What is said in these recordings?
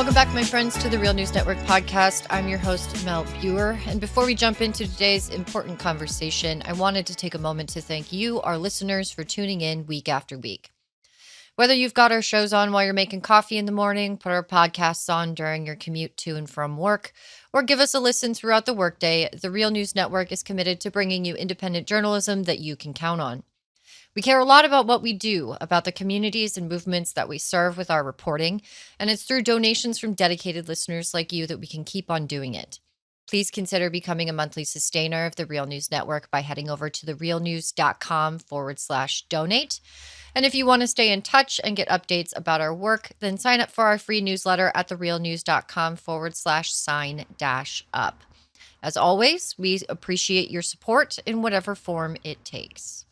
Welcome back, my friends, to the Real News Network podcast. I'm your host, Mel Buer. And before we jump into today's important conversation, I wanted to take a moment to thank you, our listeners, for tuning in week after week. Whether you've got our shows on while you're making coffee in the morning, put our podcasts on during your commute to and from work, or give us a listen throughout the workday, the Real News Network is committed to bringing you independent journalism that you can count on. We care a lot about what we do, about the communities and movements that we serve with our reporting, and it's through donations from dedicated listeners like you that we can keep on doing it. Please consider becoming a monthly sustainer of the Real News Network by heading over to therealnews.com/donate. And if you want to stay in touch and get updates about our work, then sign up for our free newsletter at therealnews.com/sign-up. As always, we appreciate your support in whatever form it takes.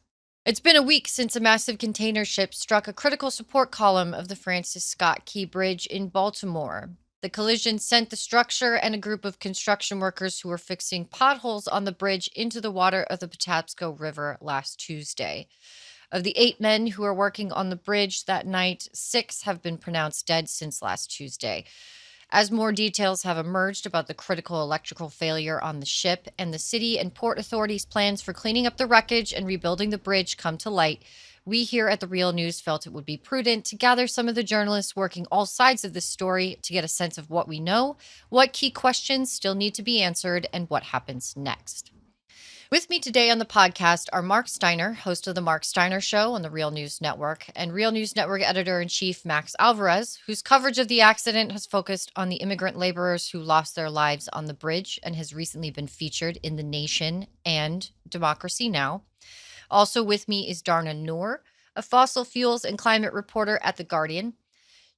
It's been a week since a massive container ship struck a critical support column of the Francis Scott Key Bridge in Baltimore. The collision sent the structure and a group of construction workers who were fixing potholes on the bridge into the water of the Patapsco River last Tuesday. Of the 8 men who were working on the bridge that night, 6 have been pronounced dead since last Tuesday. As more details have emerged about the critical electrical failure on the ship and the city and port authorities' plans for cleaning up the wreckage and rebuilding the bridge come to light, we here at The Real News felt it would be prudent to gather some of the journalists working all sides of this story to get a sense of what we know, what key questions still need to be answered, and what happens next. With me today on the podcast are Marc Steiner, host of the Marc Steiner Show on the Real News Network, and Real News Network Editor-in-Chief Max Alvarez, whose coverage of the accident has focused on the immigrant laborers who lost their lives on the bridge and has recently been featured in The Nation and Democracy Now! Also with me is Dharna Noor, a fossil fuels and climate reporter at The Guardian.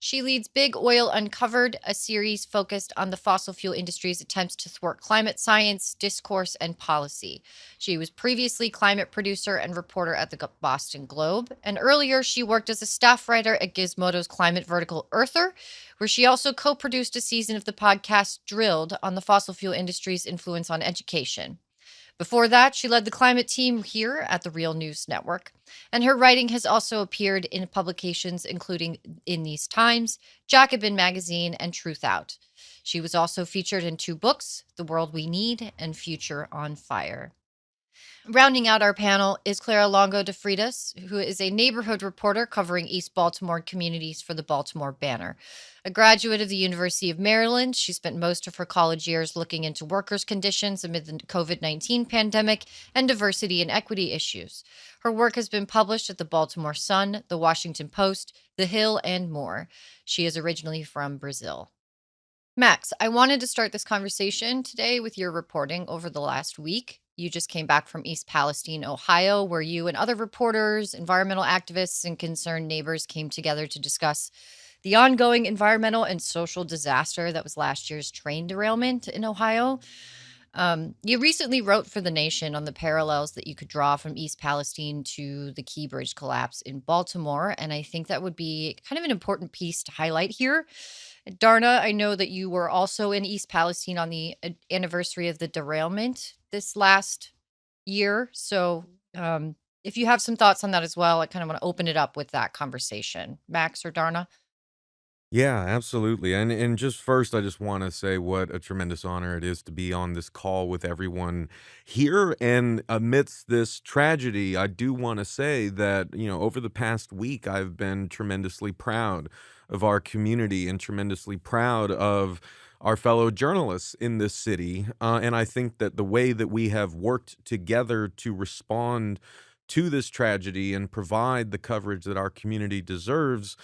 She leads Big Oil Uncovered, a series focused on the fossil fuel industry's attempts to thwart climate science, discourse, and policy. She was previously climate producer and reporter at the Boston Globe, and earlier she worked as a staff writer at Gizmodo's climate vertical Earther, where she also co-produced a season of the podcast Drilled on the fossil fuel industry's influence on education. Before that, she led the climate team here at the Real News Network, and her writing has also appeared in publications including In These Times, Jacobin Magazine, and Truth Out. She was also featured in 2 books, The World We Need and Future on Fire. Rounding out our panel is Clara Longo de Freitas, who is a neighborhood reporter covering East Baltimore communities for the Baltimore Banner. A graduate of the University of Maryland, she spent most of her college years looking into workers' conditions amid the COVID-19 pandemic and diversity and equity issues. Her work has been published at the Baltimore Sun, the Washington Post, The Hill, and more. She is originally from Brazil. Max, I wanted to start this conversation today with your reporting over the last week. You just came back from East Palestine, Ohio, where you and other reporters, environmental activists, and concerned neighbors came together to discuss the ongoing environmental and social disaster that was last year's train derailment in Ohio. You recently wrote for The Nation on the parallels that you could draw from East Palestine to the Key Bridge collapse in Baltimore, and I think that would be kind of an important piece to highlight here. Darna, I know that you were also in East Palestine on the anniversary of the derailment this last year. So if you have some thoughts on that as well, I kind of want to open it up with that conversation. Max or Darna? Yeah, absolutely. And just first, I just want to say what a tremendous honor it is to be on this call with everyone here. And amidst this tragedy, I do want to say that, over the past week, I've been tremendously proud of our community and tremendously proud of our fellow journalists in this city. And I think that the way that we have worked together to respond to this tragedy and provide the coverage that our community deserves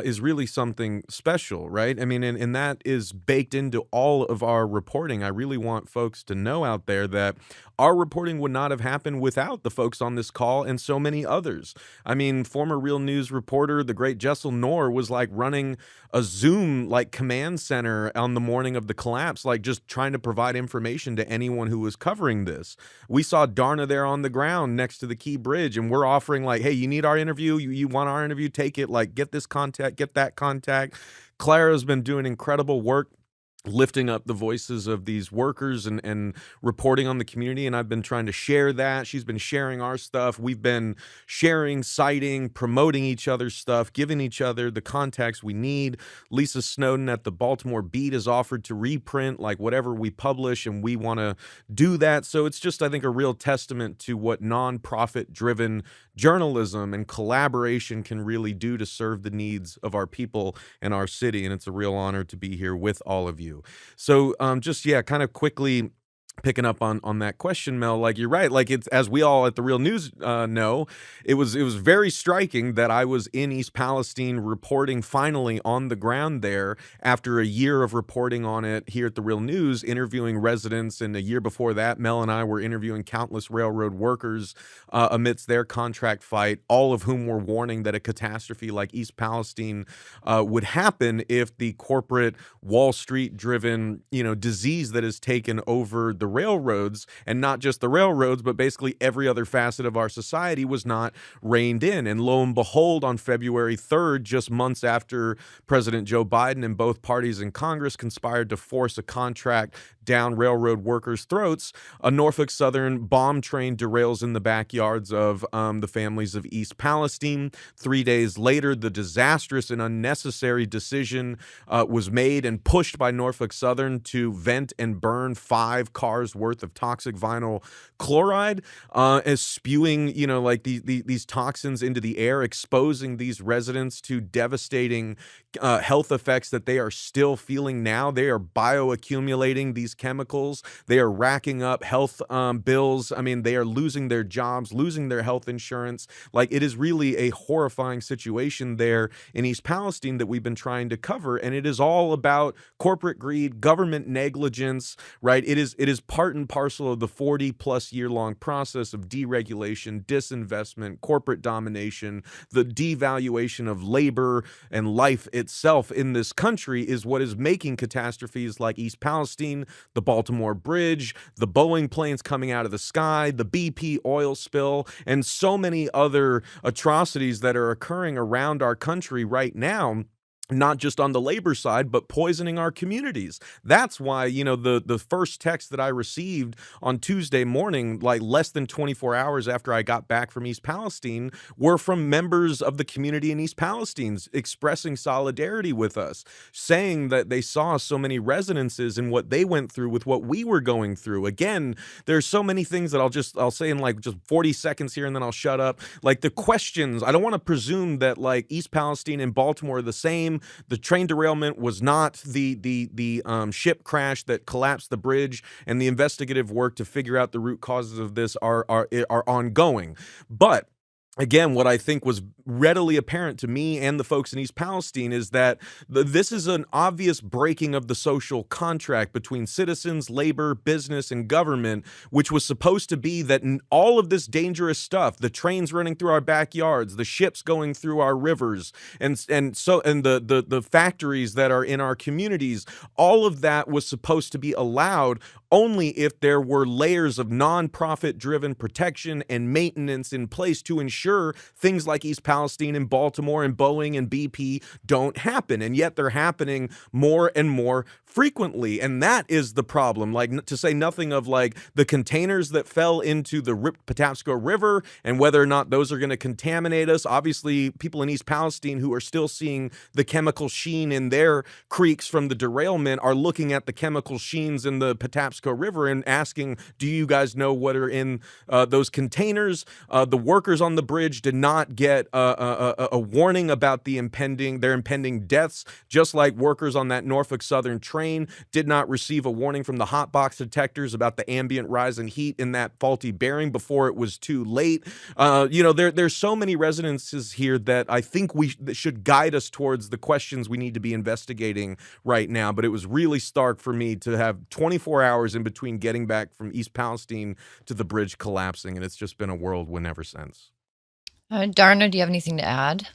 is really something special, right? I mean, and that is baked into all of our reporting. I really want folks to know out there that our reporting would not have happened without the folks on this call and so many others. I mean, former Real News reporter, the great Clara Noor, was like running a Zoom like command center on the morning of the collapse, like just trying to provide information to anyone who was covering this. We saw Darna there on the ground next to the Key Bridge, and we're offering like, hey, you need our interview? You want our interview? Take it. Like, get this contact, get that contact. Clara's been doing incredible work lifting up the voices of these workers and reporting on the community. And I've been trying to share that. She's been sharing our stuff. We've been sharing, citing, promoting each other's stuff, giving each other the contacts we need. Lisa Snowden at the Baltimore Beat has offered to reprint like whatever we publish, and we want to do that. So it's just, I think, a real testament to what nonprofit driven journalism and collaboration can really do to serve the needs of our people and our city. And it's a real honor to be here with all of you. So just, yeah, kind of quickly picking up on that question, Mel, like you're right. Like, it's, as we all at the Real News know, it was very striking that I was in East Palestine reporting finally on the ground there after a year of reporting on it here at the Real News, interviewing residents. And a year before that, Mel and I were interviewing countless railroad workers amidst their contract fight, all of whom were warning that a catastrophe like East Palestine would happen if the corporate Wall Street driven, disease that has taken over the railroads, and not just the railroads, but basically every other facet of our society, was not reined in. And lo and behold, on February 3rd, just months after President Joe Biden and both parties in Congress conspired to force a contract down railroad workers' throats, a Norfolk Southern bomb train derails in the backyards of the families of East Palestine. 3 days later, the disastrous and unnecessary decision was made and pushed by Norfolk Southern to vent and burn 5 cars worth of toxic vinyl chloride, as spewing, like these toxins into the air, exposing these residents to devastating health effects that they are still feeling now. They are bioaccumulating these chemicals. They are racking up health bills. I mean, they are losing their jobs, losing their health insurance. Like, it is really a horrifying situation there in East Palestine that we've been trying to cover. And it is all about corporate greed, government negligence, right? It is part and parcel of the 40+ year long process of deregulation, disinvestment, corporate domination. The devaluation of labor and life itself in this country is what is making catastrophes like East Palestine, the Baltimore Bridge, the Boeing planes coming out of the sky, the BP oil spill, and so many other atrocities that are occurring around our country right now, not just on the labor side, but poisoning our communities. That's why, the first text that I received on Tuesday morning, like less than 24 hours after I got back from East Palestine, were from members of the community in East Palestine expressing solidarity with us, saying that they saw so many resonances in what they went through with what we were going through. Again, there's so many things that I'll say in like just 40 seconds here, and then I'll shut up. Like, the questions, I don't want to presume that like East Palestine and Baltimore are the same. The train derailment was not the ship crash that collapsed the bridge, and the investigative work to figure out the root causes of this are ongoing. But again, what I think was readily apparent to me and the folks in East Palestine is that this is an obvious breaking of the social contract between citizens, labor, business, and government, which was supposed to be that all of this dangerous stuff, the trains running through our backyards, the ships going through our rivers, and the factories that are in our communities, all of that was supposed to be allowed only if there were layers of nonprofit driven protection and maintenance in place to ensure things like East Palestine and Baltimore and Boeing and BP don't happen. And yet they're happening more and more frequently. And that is the problem. Like, to say nothing of like the containers that fell into the Patapsco River and whether or not those are going to contaminate us. Obviously, people in East Palestine who are still seeing the chemical sheen in their creeks from the derailment are looking at the chemical sheens in the Patapsco River and asking, do you guys know what are in those containers? The workers on the bridge did not get a warning about their impending deaths, just like workers on that Norfolk Southern train did not receive a warning from the hot box detectors about the ambient rise in heat in that faulty bearing before it was too late. There's so many resonances here that I think that should guide us towards the questions we need to be investigating right now. But it was really stark for me to have 24 hours in between getting back from East Palestine to the bridge collapsing, and it's just been a whirlwind ever since. Darna, do you have anything to add?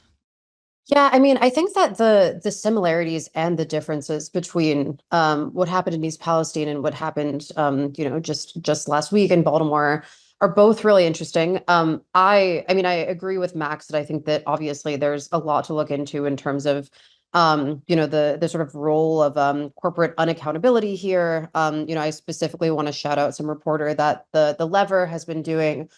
Yeah, I mean, I think that the similarities and the differences between what happened in East Palestine and what happened, just last week in Baltimore are both really interesting. I mean, I agree with Max that I think that obviously there's a lot to look into in terms of the sort of role of corporate unaccountability here. I specifically want to shout out some reporter that the Lever has been doing,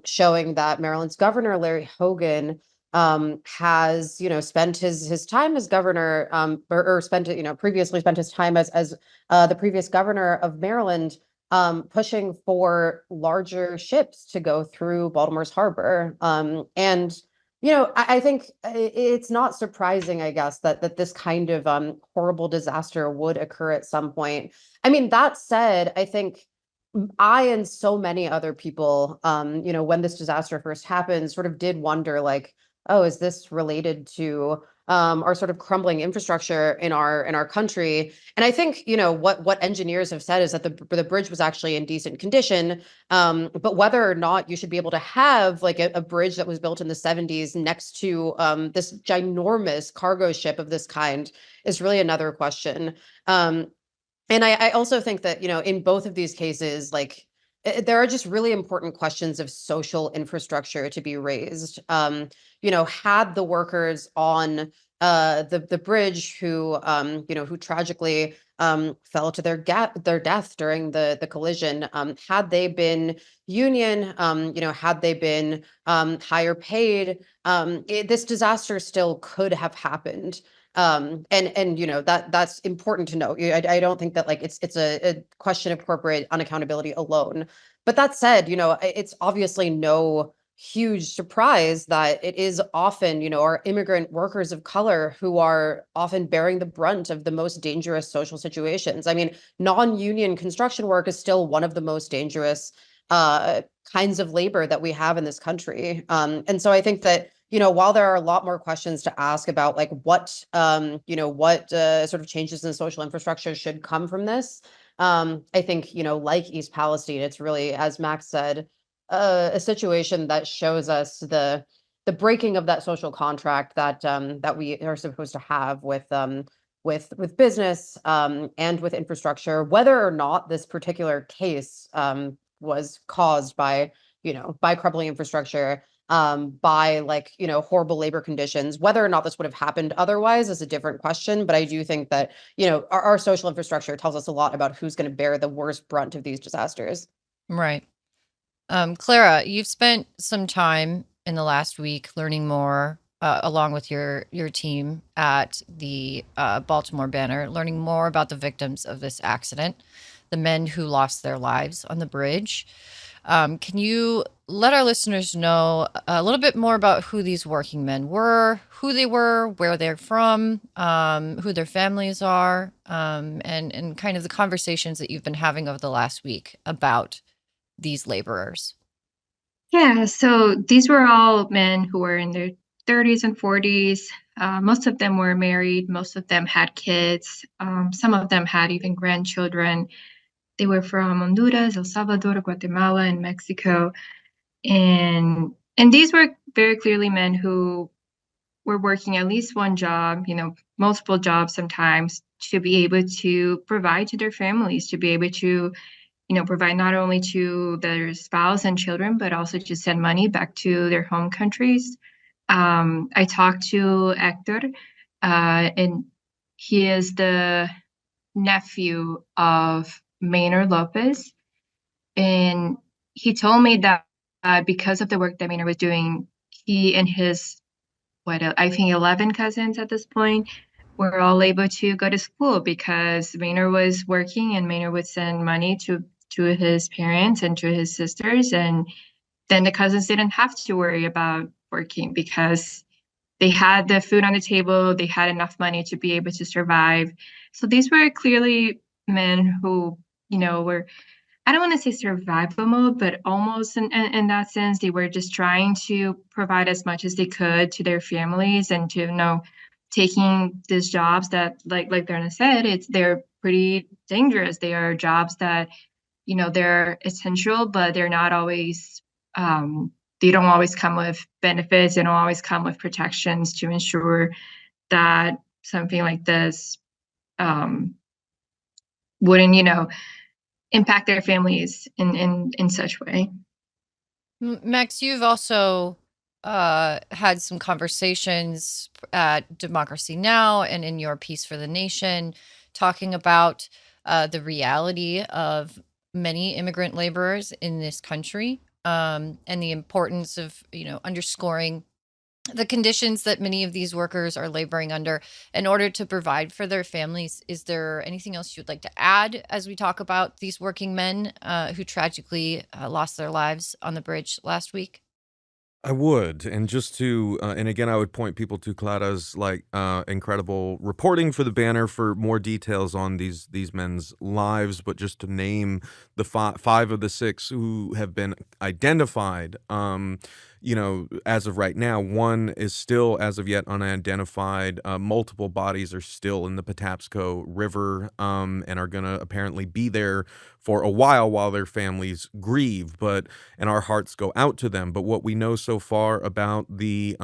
showing that Maryland's governor, Larry Hogan, has spent his time as governor, or spent previously spent his time as the previous governor of Maryland, pushing for larger ships to go through Baltimore's harbor. And I think it's not surprising, I guess, that this kind of horrible disaster would occur at some point. I mean, that said, I think I and so many other people, when this disaster first happened, sort of did wonder, like, oh, is this related to our sort of crumbling infrastructure in our country? And I think, what engineers have said is that the bridge was actually in decent condition, but whether or not you should be able to have like a bridge that was built in the 70s next to this ginormous cargo ship of this kind is really another question. And I also think that, in both of these cases, like there are just really important questions of social infrastructure to be raised. Had the workers on the bridge who tragically fell to their death during the collision, had they been union, had they been higher paid, this disaster still could have happened. And that's important to know. I don't think that like it's a question of corporate unaccountability alone. But that said, it's obviously no huge surprise that it is often, our immigrant workers of color who are often bearing the brunt of the most dangerous social situations. I mean, non-union construction work is still one of the most dangerous kinds of labor that we have in this country. And so I think that, while there are a lot more questions to ask about like what sort of changes in social infrastructure should come from this, I think, like East Palestine, it's really, as Max said, a situation that shows us the breaking of that social contract that we are supposed to have with business and with infrastructure, whether or not this particular case was caused by crumbling infrastructure, by like, horrible labor conditions. Whether or not this would have happened otherwise is a different question. But I do think that, our social infrastructure tells us a lot about who's going to bear the worst brunt of these disasters. Right. Clara, you've spent some time in the last week learning more, along with your team at the Baltimore Banner, learning more about the victims of this accident, the men who lost their lives on the bridge. Can you let our listeners know a little bit more about who these working men were, who they were, where they're from, who their families are, and kind of the conversations that you've been having over the last week about these laborers? Yeah, so these were all men who were in their 30s and 40s. Most of them were married. Most of them had kids. Some of them had even grandchildren. They were from Honduras, El Salvador, Guatemala, and Mexico. And these were very clearly men who were working at least one job, multiple jobs sometimes, to be able to provide to their families, to be able to provide not only to their spouse and children, but also to send money back to their home countries. I talked to Hector, and he is the nephew of Maynard Lopez. And he told me that because of the work that Maynard was doing, he and his, I think 11 cousins at this point, were all able to go to school because Maynard was working and Maynard would send money to his parents and to his sisters. And then the cousins didn't have to worry about working because they had the food on the table. They had enough money to be able to survive. So these were clearly men who, were, I don't want to say survival mode, but almost in that sense. They were just trying to provide as much as they could to their families and to, taking these jobs that, like Darna said, they're pretty dangerous. They are jobs that, they're essential, but they're not always, they don't always come with benefits. They don't always come with protections to ensure that something like this wouldn't, impact their families in such way. Max, you've also had some conversations at Democracy Now! And in your piece for The Nation, talking about the reality of many immigrant laborers in this country, and the importance of, underscoring the conditions that many of these workers are laboring under in order to provide for their families. Is there anything else you'd like to add as we talk about these working men who tragically lost their lives on the bridge last week? I would, and just to, and again, I would point people to Clara's incredible reporting for the Banner for more details on these men's lives. But just to name the five of the six who have been identified, as of right now, one is still as of yet unidentified. Multiple bodies are still in the Patapsco River, and are going to apparently be there for a while their families grieve. And our hearts go out to them. But what we know so far about the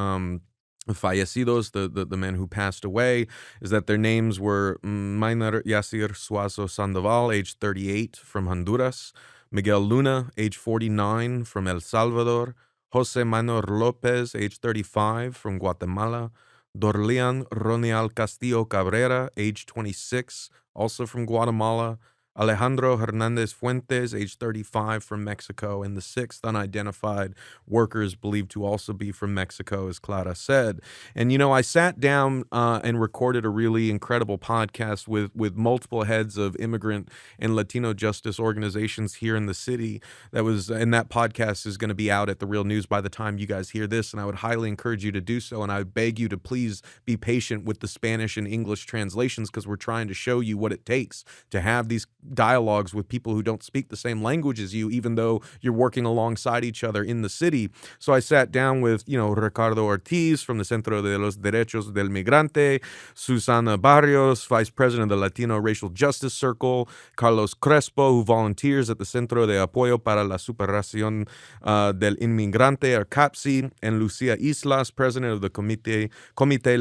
fallecidos, the men who passed away, is that their names were Maynard Yasir Suazo Sandoval, age 38, from Honduras; Miguel Luna, age 49, from El Salvador; Jose Manuel Lopez, age 35, from Guatemala; Dorlean Ronial Castillo Cabrera, age 26, also from Guatemala; Alejandro Hernandez Fuentes, age 35, from Mexico; and the sixth unidentified worker is believed to also be from Mexico, as Clara said. And, I sat down and recorded a really incredible podcast with multiple heads of immigrant and Latino justice organizations here in the city. And that podcast is going to be out at The Real News by the time you guys hear this, and I would highly encourage you to do so, and I would beg you to please be patient with the Spanish and English translations, because we're trying to show you what it takes to have these dialogues with people who don't speak the same language as you, even though you're working alongside each other in the city. So I sat down with, Ricardo Ortiz from the Centro de los Derechos del Migrante, Susana Barrios, Vice President of the Latino Racial Justice Circle, Carlos Crespo, who volunteers at the Centro de Apoyo para la Superación del Inmigrante, or CAPSI, and Lucia Islas, President of the Comité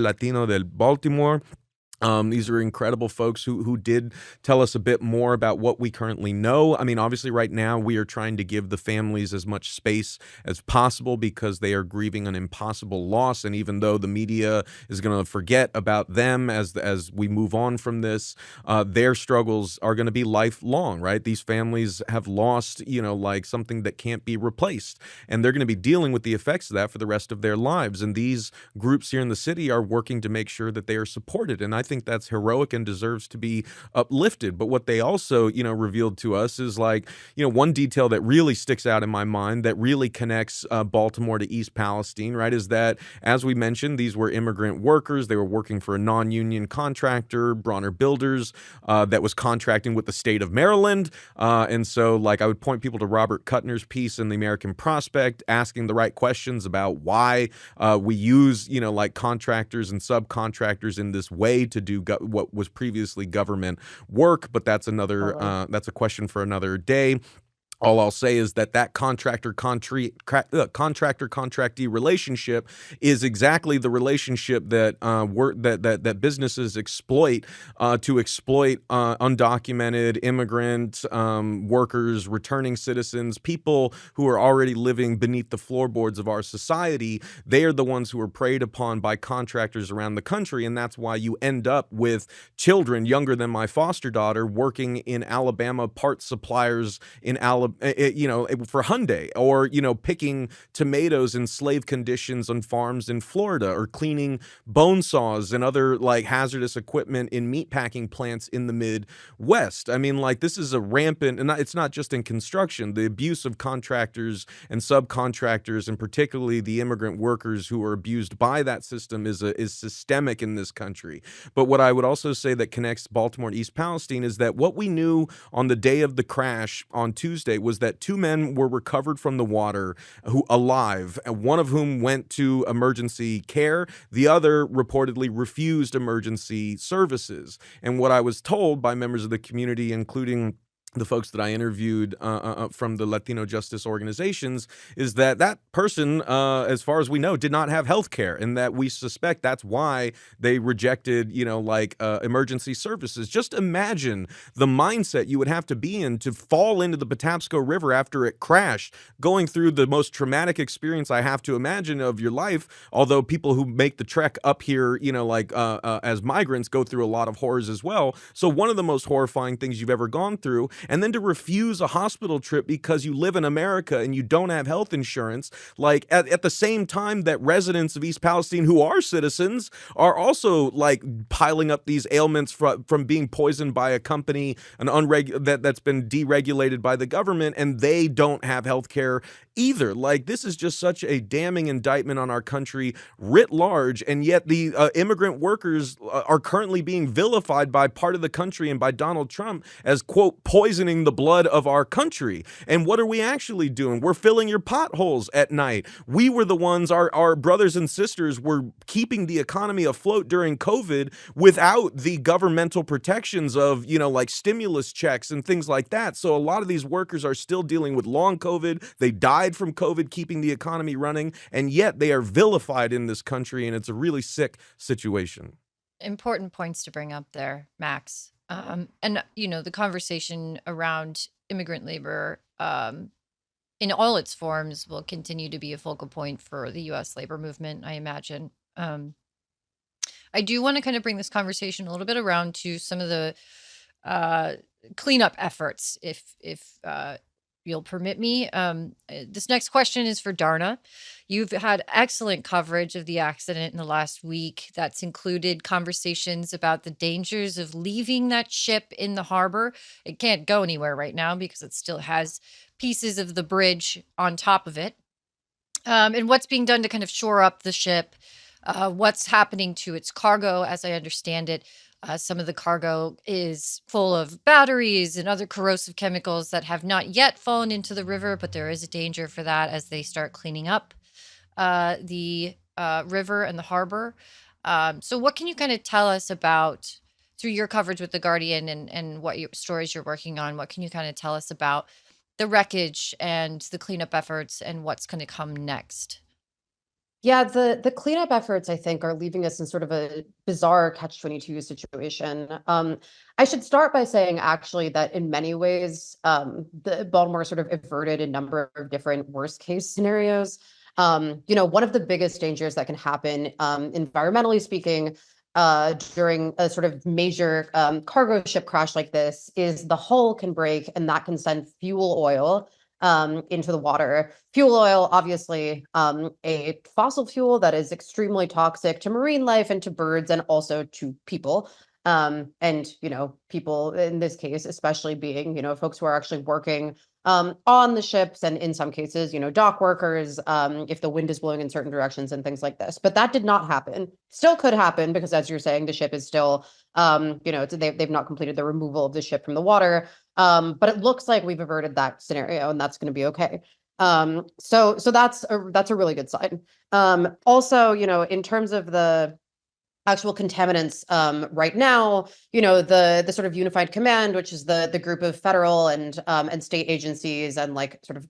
Latino del Baltimore. These are incredible folks who did tell us a bit more about what we currently know. I mean, obviously, right now we are trying to give the families as much space as possible because they are grieving an impossible loss. And even though the media is going to forget about them as we move on from this, their struggles are going to be lifelong, right? These families have lost, something that can't be replaced, and they're going to be dealing with the effects of that for the rest of their lives. And these groups here in the city are working to make sure that they are supported. And I think that's heroic and deserves to be uplifted. But what they also, revealed to us is one detail that really sticks out in my mind that really connects Baltimore to East Palestine, right, is that, as we mentioned, these were immigrant workers. They were working for a non-union contractor, Bronner Builders, that was contracting with the state of Maryland. And so, I would point people to Robert Kuttner's piece in the American Prospect, asking the right questions about why we use, contractors and subcontractors in this way to do what was previously government work. But that's that's a question for another day. All I'll say is that contractor-contractee relationship is exactly the relationship that that businesses exploit to exploit undocumented immigrant workers, returning citizens, people who are already living beneath the floorboards of our society. They are the ones who are preyed upon by contractors around the country, and that's why you end up with children younger than my foster daughter working in Alabama parts suppliers in Alabama, for Hyundai, or, picking tomatoes in slave conditions on farms in Florida, or cleaning bone saws and other hazardous equipment in meatpacking plants in the Midwest. I mean, this is a rampant, and it's not just in construction. The abuse of contractors and subcontractors, and particularly the immigrant workers who are abused by that system, is systemic in this country. But what I would also say that connects Baltimore and East Palestine is that what we knew on the day of the crash on Tuesday was that two men were recovered from the water alive, one of whom went to emergency care. The other reportedly refused emergency services. And what I was told by members of the community, including the folks that I interviewed from the Latino justice organizations is that that person, as far as we know, did not have health care, and that we suspect that's why they rejected, emergency services. Just imagine the mindset you would have to be in to fall into the Patapsco River after it crashed, going through the most traumatic experience I have to imagine of your life. Although people who make the trek up here, as migrants go through a lot of horrors as well. So one of the most horrifying things you've ever gone through, and then to refuse a hospital trip because you live in America and you don't have health insurance, like at the same time that residents of East Palestine who are citizens are also like piling up these ailments from being poisoned by a company, that's been deregulated by the government, and they don't have health care either. Like, this is just such a damning indictment on our country writ large, and yet the immigrant workers are currently being vilified by part of the country and by Donald Trump as, quote, poisoning the blood of our country. And what are we actually doing? We're filling your potholes at night. We were the ones, our brothers and sisters were keeping the economy afloat during COVID without the governmental protections of, stimulus checks and things like that. So a lot of these workers are still dealing with long COVID. They died from COVID, keeping the economy running, and yet they are vilified in this country, and it's a really sick situation. Important points to bring up there, Max. And the conversation around immigrant labor in all its forms will continue to be a focal point for the U.S. labor movement, I imagine. I do want to kind of bring this conversation a little bit around to some of the cleanup efforts, if you'll permit me. This next question is for Darna. You've had excellent coverage of the accident in the last week. That's included conversations about the dangers of leaving that ship in the harbor. It can't go anywhere right now because it still has pieces of the bridge on top of it. And what's being done to kind of shore up the ship, what's happening to its cargo, as I understand it. Some of the cargo is full of batteries and other corrosive chemicals that have not yet fallen into the river, but there is a danger for that as they start cleaning up the river and the harbor. So what can you kind of tell us about, through your coverage with The Guardian and what stories you're working on, what can you kind of tell us about the wreckage and the cleanup efforts and what's going to come next? Yeah, the cleanup efforts, I think, are leaving us in sort of a bizarre catch-22 situation. I should start by saying, actually, that in many ways, the Baltimore sort of averted a number of different worst-case scenarios. One of the biggest dangers that can happen, environmentally speaking, during a sort of major cargo ship crash like this is the hull can break, and that can send fuel oil into the water. Fuel oil, obviously, a fossil fuel that is extremely toxic to marine life and to birds and also to people. And people in this case, especially being, folks who are actually working on the ships, and in some cases, dock workers, if the wind is blowing in certain directions and things like this. But that did not happen. Still could happen because, as you're saying, the ship is still, they've not completed the removal of the ship from the water. But it looks like we've averted that scenario, and that's going to be okay. So that's a really good sign. Also, in terms of the actual contaminants, right now, the sort of unified command, which is the group of federal and state agencies and like sort of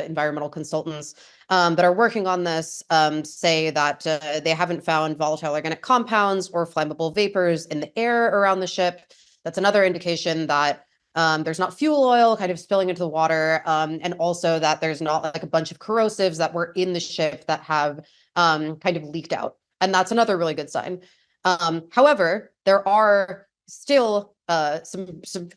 environmental consultants that are working on this, say that they haven't found volatile organic compounds or flammable vapors in the air around the ship. That's another indication that there's not fuel oil kind of spilling into the water, and also that there's not like a bunch of corrosives that were in the ship that have kind of leaked out. And that's another really good sign. However, there are still some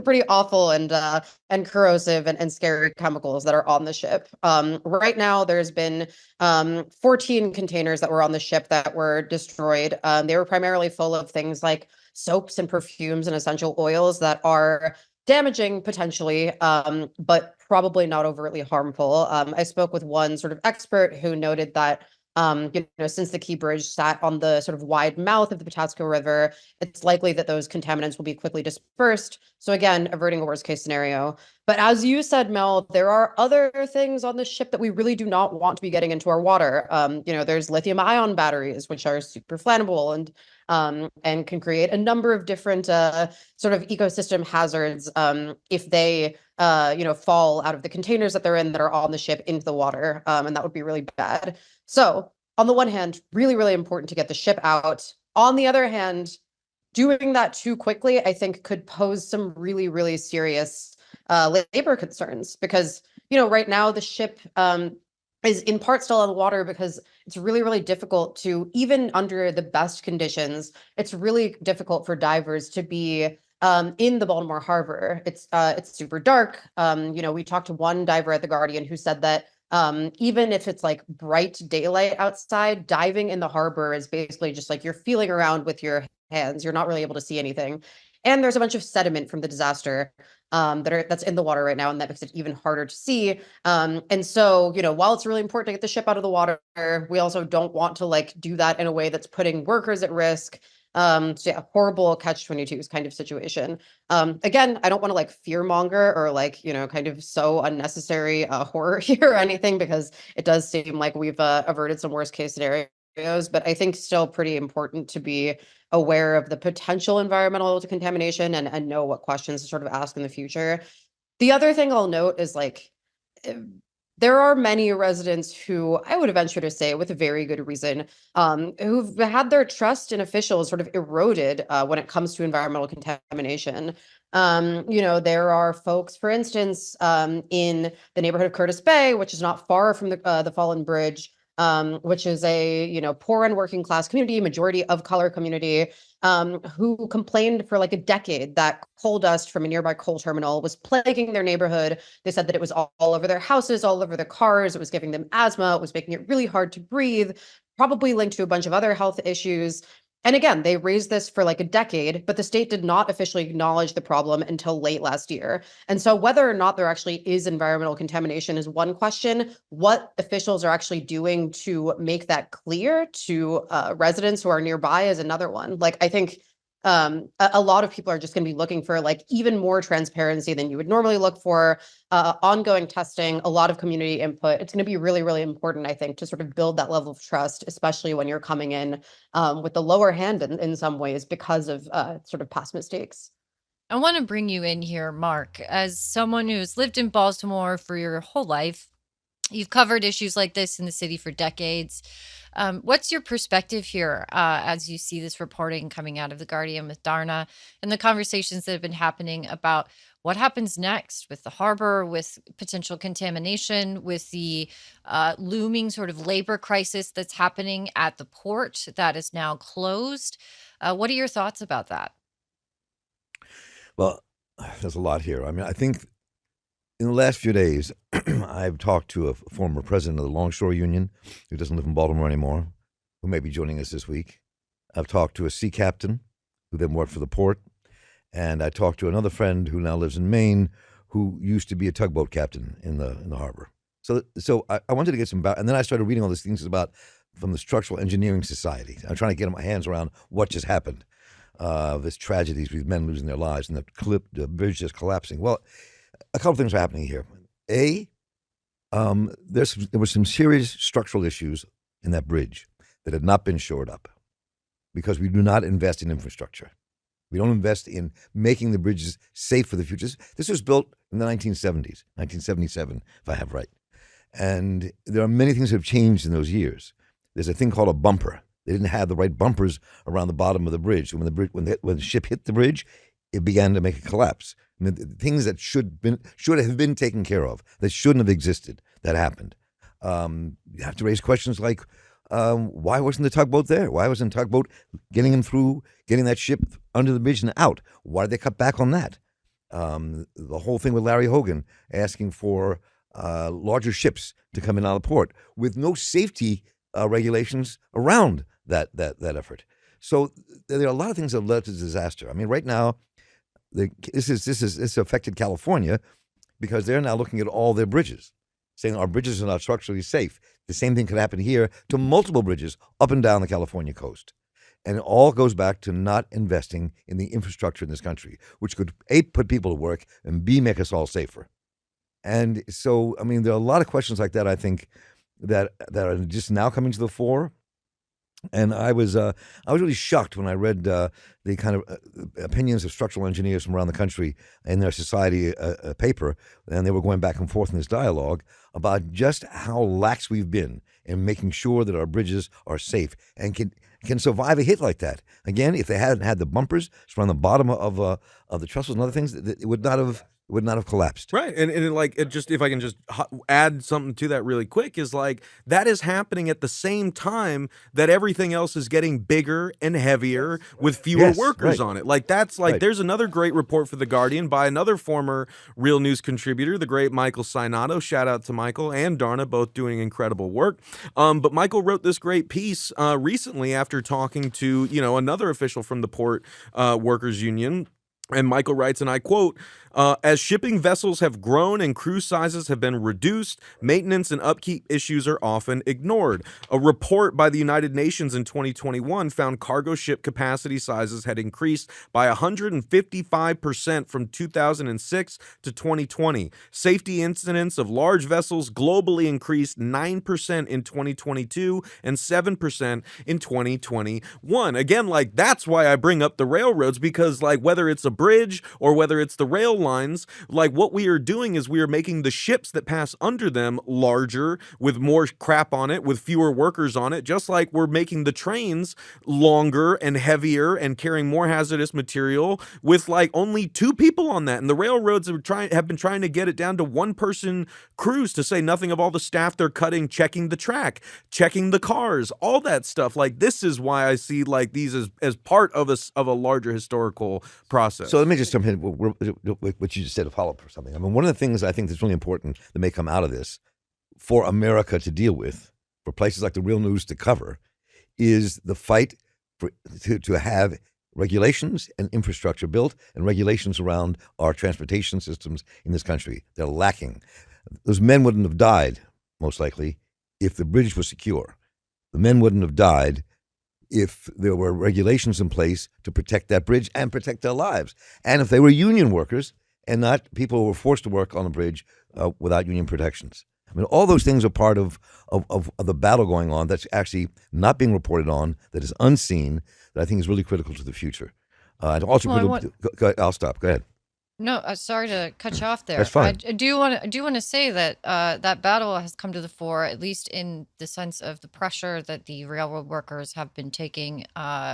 pretty awful and corrosive and scary chemicals that are on the ship. Right now, there's been 14 containers that were on the ship that were destroyed. They were primarily full of things like soaps and perfumes and essential oils that are damaging potentially, but probably not overtly harmful. I spoke with one sort of expert who noted that since the Key Bridge sat on the sort of wide mouth of the Patapsco River, it's likely that those contaminants will be quickly dispersed. So again, averting a worst case scenario. But as you said, Mel, there are other things on the ship that we really do not want to be getting into our water. There's lithium ion batteries, which are super flammable, and and can create a number of different sort of ecosystem hazards if they fall out of the containers that they're in that are on the ship into the water, and that would be really bad. So on the one hand, really, really important to get the ship out. On the other hand, doing that too quickly, I think, could pose some really, really serious labor concerns because, right now the ship is in part still on the water because it's really, really difficult to, even under the best conditions, it's really difficult for divers to be in the Baltimore Harbor. It's super dark. We talked to one diver at The Guardian who said that even if it's like bright daylight outside, diving in the harbor is basically just like you're feeling around with your hands. You're not really able to see anything. And there's a bunch of sediment from the disaster that's in the water right now, and that makes it even harder to see. And so, while it's really important to get the ship out of the water, we also don't want to like do that in a way that's putting workers at risk. So yeah, horrible catch-22 kind of situation. Again, I don't want to like fearmonger or like, kind of so unnecessary horror here or anything, because it does seem like we've averted some worst case scenarios, but I think still pretty important to be aware of the potential environmental contamination and know what questions to sort of ask in the future. The other thing I'll note is like, there are many residents who I would venture to say, with a very good reason, who've had their trust in officials sort of eroded when it comes to environmental contamination. There are folks, for instance, in the neighborhood of Curtis Bay, which is not far from the fallen bridge, which is a poor and working class community, majority of color community, who complained for like a decade that coal dust from a nearby coal terminal was plaguing their neighborhood. They said that it was all over their houses, all over their cars. It was giving them asthma. It was making it really hard to breathe, probably linked to a bunch of other health issues. And again, they raised this for like a decade, but the state did not officially acknowledge the problem until late last year. And so whether or not there actually is environmental contamination is one question. What officials are actually doing to make that clear to residents who are nearby is another one. Like, I think a lot of people are just going to be looking for like even more transparency than you would normally look for, ongoing testing, a lot of community input. It's going to be really, really important, I think, to sort of build that level of trust, especially when you're coming in with the lower hand in some ways because of sort of past mistakes. I want to bring you in here, Marc, as someone who's lived in Baltimore for your whole life. You've covered issues like this in the city for decades. What's your perspective here as you see this reporting coming out of The Guardian with Darna and the conversations that have been happening about what happens next with the harbor, with potential contamination, with the looming sort of labor crisis that's happening at the port that is now closed? What are your thoughts about that? Well, there's a lot here. I mean, I think in the last few days, I've talked to a former president of the Longshore Union who doesn't live in Baltimore anymore, who may be joining us this week. I've talked to a sea captain who then worked for the port. And I talked to another friend who now lives in Maine, who used to be a tugboat captain in the harbor. So I wanted to get some and then I started reading all these things from the Structural Engineering Society. I'm trying to get my hands around what just happened. This tragedies with men losing their lives and the bridge just collapsing. Well, a couple things are happening here. There were some serious structural issues in that bridge that had not been shored up because we do not invest in infrastructure. We don't invest in making the bridges safe for the future. This was built in the 1970s, 1977, if I have right. And there are many things that have changed in those years. There's a thing called a bumper. They didn't have the right bumpers around the bottom of the bridge. So when the ship hit the bridge, it began to make a collapse. I mean, the things that should have been taken care of, that shouldn't have existed, that happened. You have to raise questions like, why wasn't the tugboat there? Why wasn't the tugboat getting that ship under the bridge and out? Why did they cut back on that? The whole thing with Larry Hogan asking for larger ships to come in out of the port with no safety regulations around that effort. So there are a lot of things that led to disaster. I mean, right now, this affected California because they're now looking at all their bridges, saying our bridges are not structurally safe. The same thing could happen here to multiple bridges up and down the California coast. And it all goes back to not investing in the infrastructure in this country, which could, A, put people to work, and B, make us all safer. And so, I mean, there are a lot of questions like that, I think, that are just now coming to the fore. And I was really shocked when I read the kind of opinions of structural engineers from around the country in their society paper, and they were going back and forth in this dialogue about just how lax we've been in making sure that our bridges are safe and can survive a hit like that. Again, if they hadn't had the bumpers around the bottom of the trestles and other things, it would not have collapsed. Right. And like, it just, if I can just add something to that really quick, is like, that is happening at the same time that everything else is getting bigger and heavier with fewer workers on it. Like, that's like, there's another great report for The Guardian by another former Real News contributor, the great Michael Steiner. Shout out to Michael and Darna, both doing incredible work. But Michael wrote this great piece recently after talking to, another official from the Port Workers Union. And Michael writes, and I quote, as shipping vessels have grown and crew sizes have been reduced, maintenance and upkeep issues are often ignored. A report by the United Nations in 2021 found cargo ship capacity sizes had increased by 155% from 2006 to 2020. Safety incidents of large vessels globally increased 9% in 2022 and 7% in 2021. Again, like, that's why I bring up the railroads, because like, whether it's a bridge or whether it's the rail lines, like, what we are doing is we are making the ships that pass under them larger with more crap on it, with fewer workers on it, just like we're making the trains longer and heavier and carrying more hazardous material with like only 2 people on that. And the railroads have been trying to get it down to 1-person crews, to say nothing of all the staff they're cutting, checking the track, checking the cars, all that stuff. Like, this is why I see like these as part of a larger historical process. So let me just jump in with what you just said, to follow up or something. I mean, one of the things I think that's really important that may come out of this for America to deal with, for places like the Real News to cover, is the fight to have regulations and infrastructure built and regulations around our transportation systems in this country. They're lacking. Those men wouldn't have died, most likely, if the bridge was secure. The men wouldn't have died if there were regulations in place to protect that bridge and protect their lives. And if they were union workers and not people who were forced to work on the bridge without union protections. I mean, all those things are part of the battle going on that's actually not being reported on, that is unseen, that I think is really critical to the future. And also, I'll stop. Go ahead. No, sorry to cut you off there. That's fine. I do want to say that that battle has come to the fore, at least in the sense of the pressure that the railroad workers have been taking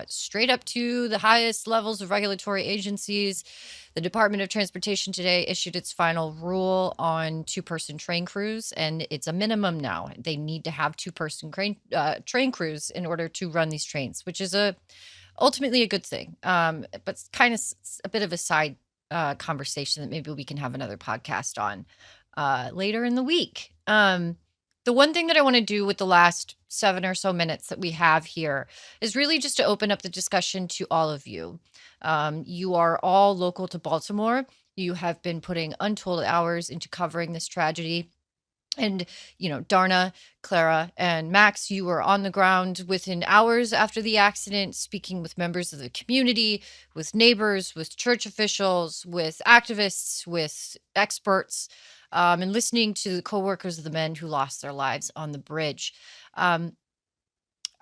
straight up to the highest levels of regulatory agencies. The Department of Transportation today issued its final rule on 2-person train crews, and it's a minimum now. They need to have 2-person train crews in order to run these trains, which is ultimately a good thing. But it's kind of a bit of a side conversation that maybe we can have another podcast on later in the week. The one thing that I want to do with the last 7 or so minutes that we have here is really just to open up the discussion to all of you. You are all local to Baltimore. You have been putting untold hours into covering this tragedy. And, Darna, Clara, and Max, you were on the ground within hours after the accident, speaking with members of the community, with neighbors, with church officials, with activists, with experts, and listening to the co-workers of the men who lost their lives on the bridge. I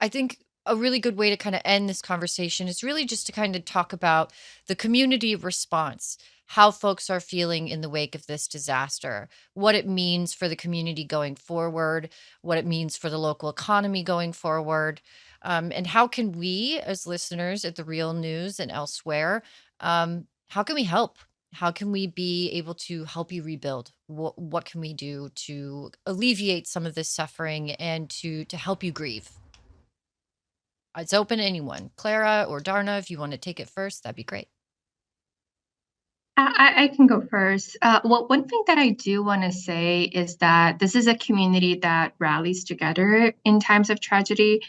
think a really good way to kind of end this conversation is really just to kind of talk about the community response, how folks are feeling in the wake of this disaster, what it means for the community going forward, what it means for the local economy going forward, and how can we as listeners at the Real News and elsewhere, how can we help? How can we be able to help you rebuild? What can we do to alleviate some of this suffering and to help you grieve? It's open to anyone. Clara or Darna, if you want to take it first, that'd be great. I can go first. Well, one thing that I do want to say is that this is a community that rallies together in times of tragedy.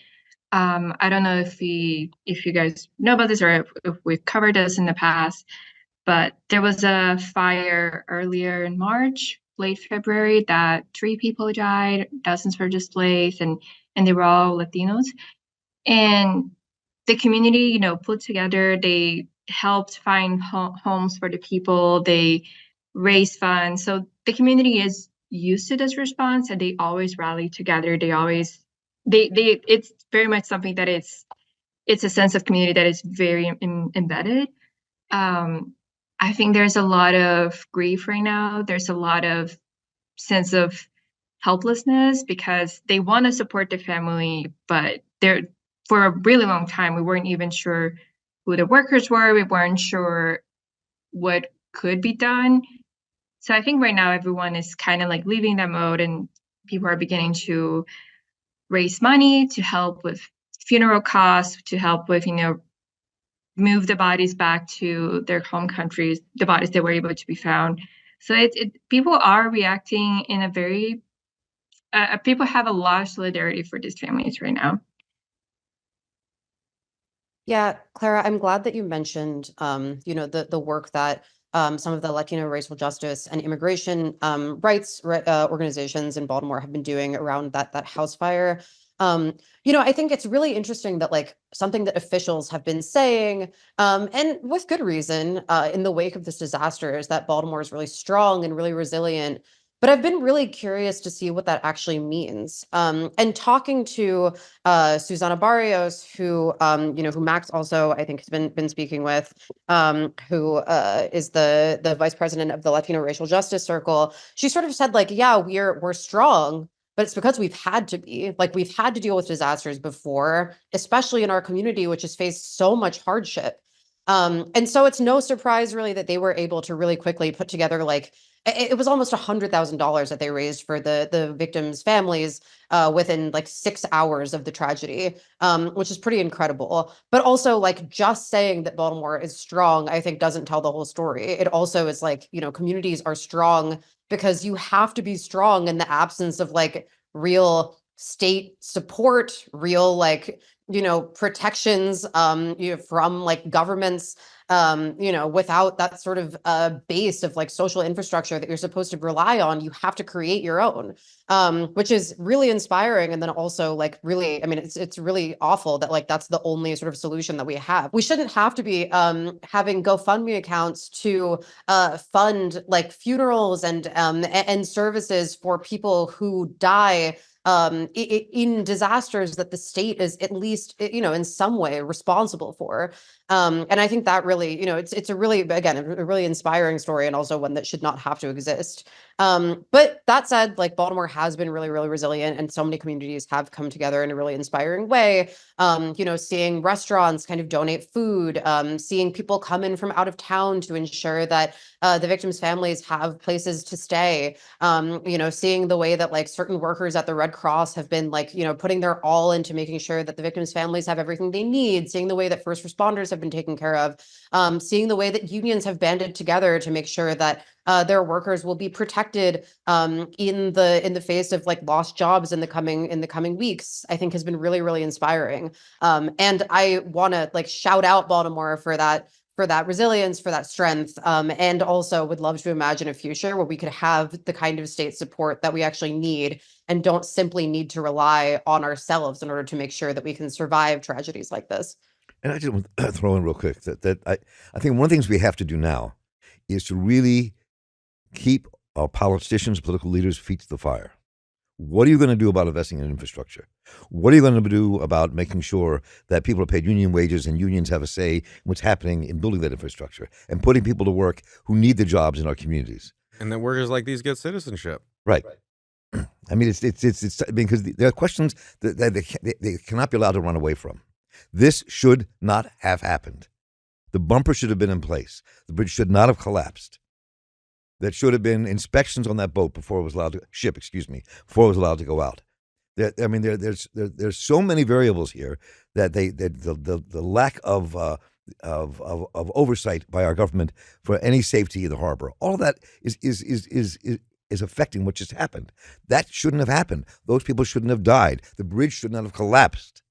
I don't know if you guys know about this or if we've covered this in the past, but there was a fire earlier in March, late February, that 3 people died, dozens were displaced, and they were all Latinos. And the community, put together, they helped find homes for the people, they raised funds. So the community is used to this response, and they always rally together. They always it's very much something that it's a sense of community that is very embedded. I think there's a lot of grief right now. There's a lot of sense of helplessness because they want to support the family, but for a really long time, we weren't even sure who the workers were. We weren't sure what could be done. So I think right now everyone is kind of like leaving that mode, and people are beginning to raise money to help with funeral costs, to help with, move the bodies back to their home countries, the bodies that were able to be found. So people are reacting in a very, people have a lot of solidarity for these families right now. Yeah, Clara, I'm glad that you mentioned, the work that some of the Latino racial justice and immigration rights organizations in Baltimore have been doing around that house fire. I think it's really interesting that like something that officials have been saying, and with good reason, in the wake of this disaster, is that Baltimore is really strong and really resilient. But I've been really curious to see what that actually means. And talking to Susana Barrios, who Max also I think has been speaking with, who is the vice president of the Latino Racial Justice Circle. She sort of said like, yeah, we're strong, but it's because we've had to be. Like, we've had to deal with disasters before, especially in our community, which has faced so much hardship. And so it's no surprise really that they were able to really quickly put together like it was almost $100,000 that they raised for the victims' families within like 6 hours of the tragedy, which is pretty incredible. But also, like, just saying that Baltimore is strong, I think, doesn't tell the whole story. It also is like, communities are strong because you have to be strong in the absence of like real state support, real like protections from like governments, without that sort of base of like social infrastructure that you're supposed to rely on. You have to create your own, which is really inspiring. And then also like really, I mean, it's really awful that like that's the only sort of solution that we have. We shouldn't have to be having GoFundMe accounts to fund like funerals and services for people who die in disasters that the state is at least, in some way responsible for. And I think that really, it's a really, again, a really inspiring story, and also one that should not have to exist. But that said, like, Baltimore has been really, really resilient, and so many communities have come together in a really inspiring way. Seeing restaurants kind of donate food, seeing people come in from out of town to ensure that the victims' families have places to stay. Seeing the way that like certain workers at the Red Cross have been like, putting their all into making sure that the victims' families have everything they need. Seeing the way that first responders have been taken care of. Seeing the way that unions have banded together to make sure that their workers will be protected in the face of like lost jobs in the coming weeks, I think has been really, really inspiring. And I want to like shout out Baltimore for that resilience, for that strength, and also would love to imagine a future where we could have the kind of state support that we actually need and don't simply need to rely on ourselves in order to make sure that we can survive tragedies like this. And I just want to throw in real quick that I think one of the things we have to do now is to really keep our politicians, political leaders' feet to the fire. What are you going to do about investing in infrastructure? What are you going to do about making sure that people are paid union wages and unions have a say in what's happening in building that infrastructure and putting people to work who need the jobs in our communities? And that workers like these get citizenship. Right. I mean, it's because there are questions that they cannot be allowed to run away from. This should not have happened. The bumper should have been in place. The bridge should not have collapsed. That should have been inspections on that boat before it was allowed to before it was allowed to go out. There's so many variables here that the lack of oversight by our government for any safety in the harbor, all of that is affecting what just happened. That shouldn't have happened. Those people shouldn't have died. The bridge should not have collapsed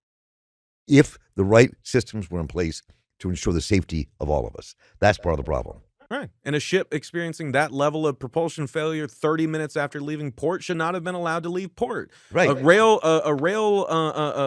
if the right systems were in place to ensure the safety of all of us. That's part of the problem. Right. And a ship experiencing that level of propulsion failure 30 minutes after leaving port should not have been allowed to leave port. Right. A rail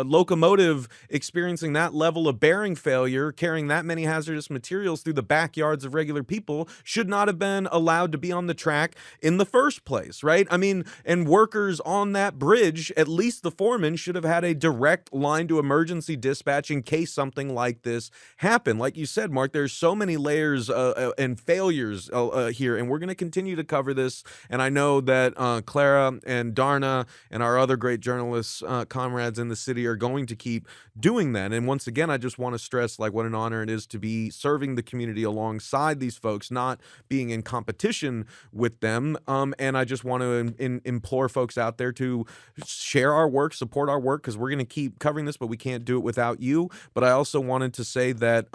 locomotive experiencing that level of bearing failure, carrying that many hazardous materials through the backyards of regular people, should not have been allowed to be on the track in the first place, right? I mean, and workers on that bridge, at least the foreman, should have had a direct line to emergency dispatch in case something like this happened. Like you said, Mark, there's so many layers and failures here, and we're going to continue to cover this. And I know that Clara and Darna and our other great journalists, comrades in the city, are going to keep doing that. And once again, I just want to stress like what an honor it is to be serving the community alongside these folks, not being in competition with them. And I just want to implore folks out there to share our work, support our work, because we're going to keep covering this, but we can't do it without you. But I also wanted to say that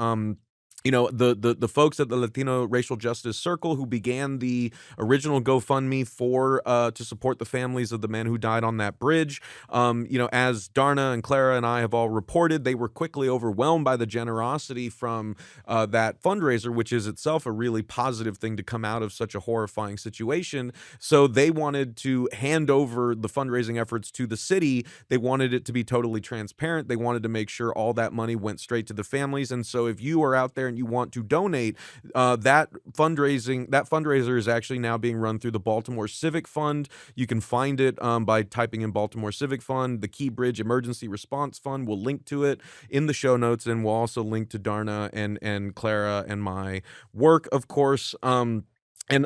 you know, the folks at the Latino Racial Justice Circle who began the original GoFundMe for to support the families of the men who died on that bridge, you know, as Darna and Clara and I have all reported, they were quickly overwhelmed by the generosity from that fundraiser, which is itself a really positive thing to come out of such a horrifying situation. So they wanted to hand over the fundraising efforts to the city. They wanted it to be totally transparent. They wanted to make sure all that money went straight to the families. And so if you are out there and you want to donate, that fundraiser is actually now being run through the Baltimore Civic Fund. You can find it by typing in Baltimore Civic Fund. The Key Bridge Emergency Response Fund will link to it in the show notes, and we'll also link to Darna and Clara and my work, of course. And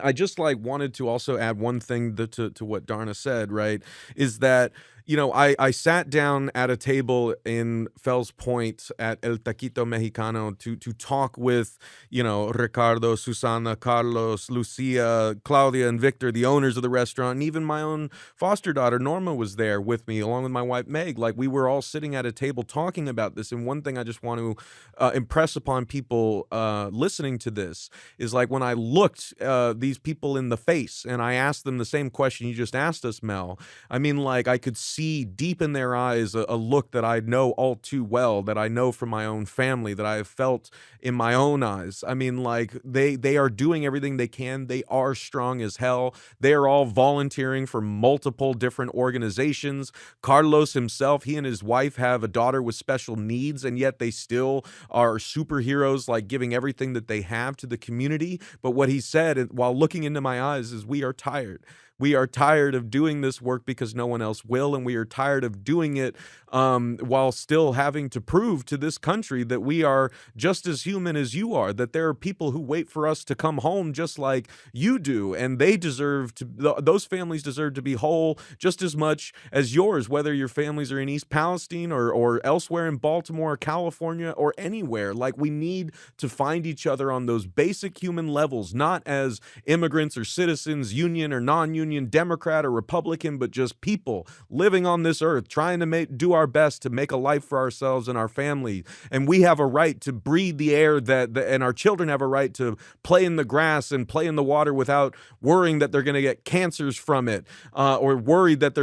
I just like wanted to also add one thing to what Darna said, right, is that, you know, I sat down at a table in Fells Point at El Taquito Mexicano to talk with, you know, Ricardo, Susana, Carlos, Lucia, Claudia, and Victor, the owners of the restaurant, and even my own foster daughter, Norma, was there with me, along with my wife, Meg. Like, we were all sitting at a table talking about this, and one thing I just want to impress upon people listening to this is, like, when I looked these people in the face and I asked them the same question you just asked us, Mel, I mean, like, I could see deep in their eyes a look that I know all too well, that I know from my own family, that I have felt in my own eyes. I mean, like, they are doing everything they can. They are strong as hell. They are all volunteering for multiple different organizations. Carlos himself, he and his wife have a daughter with special needs, and yet they still are superheroes, like giving everything that they have to the community. But what he said while looking into my eyes is, we are tired. We are tired of doing this work because no one else will, and we are tired of doing it while still having to prove to this country that we are just as human as you are, that there are people who wait for us to come home just like you do, and they deserve to, those families deserve to be whole just as much as yours, whether your families are in East Palestine or elsewhere in Baltimore or California or anywhere. Like, we need to find each other on those basic human levels, not as immigrants or citizens, union or non-union, Democrat or Republican, but just people living on this earth, trying to do our best to make a life for ourselves and our family. And we have a right to breathe the air and our children have a right to play in the grass and play in the water without worrying that they're going to get cancers from it, or worried that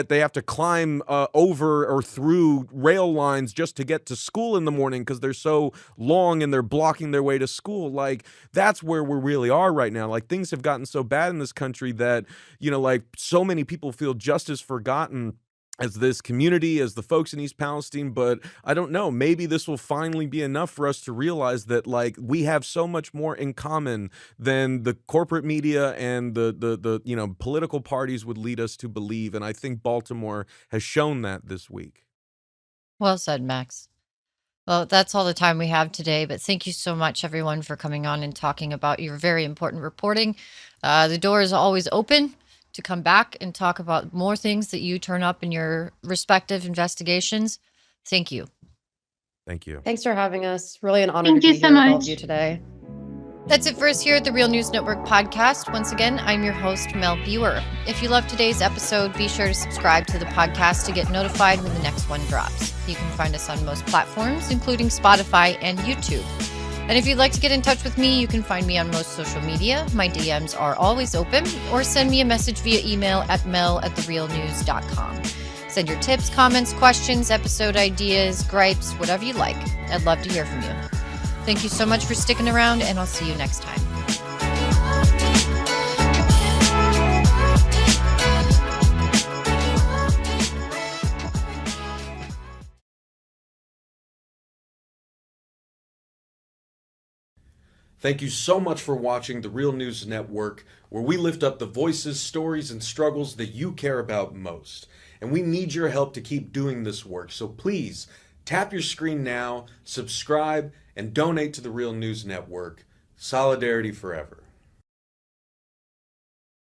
they have to climb over or through rail lines just to get to school in the morning because they're so long and they're blocking their way to school. Like, that's where we really are right now. Like, things have gotten so bad in this country that, you know, like, so many people feel just as forgotten as this community, as the folks in East Palestine. But I don't know, maybe this will finally be enough for us to realize that, like, we have so much more in common than the corporate media and the you know, political parties would lead us to believe. And I think Baltimore has shown that this week. Well said, Max. Well, that's all the time we have today, but thank you so much, everyone, for coming on and talking about your very important reporting. The door is always open to come back and talk about more things that you turn up in your respective investigations. Thank you. Thank you. Thanks for having us. Really an honor Thank to you be so here with all of much. you today. That's it for us here at the Real News Network podcast. Once again, I'm your host, Mel Buer. If you loved today's episode, be sure to subscribe to the podcast to get notified when the next one drops. You can find us on most platforms, including Spotify and YouTube. And if you'd like to get in touch with me, you can find me on most social media. My DMs are always open, or send me a message via email at mel@therealnews.com. Send your tips, comments, questions, episode ideas, gripes, whatever you like. I'd love to hear from you. Thank you so much for sticking around, and I'll see you next time. Thank you so much for watching the Real News Network, where we lift up the voices, stories, and struggles that you care about most. And we need your help to keep doing this work. So please tap your screen now, subscribe, and donate to the Real News Network. Solidarity forever.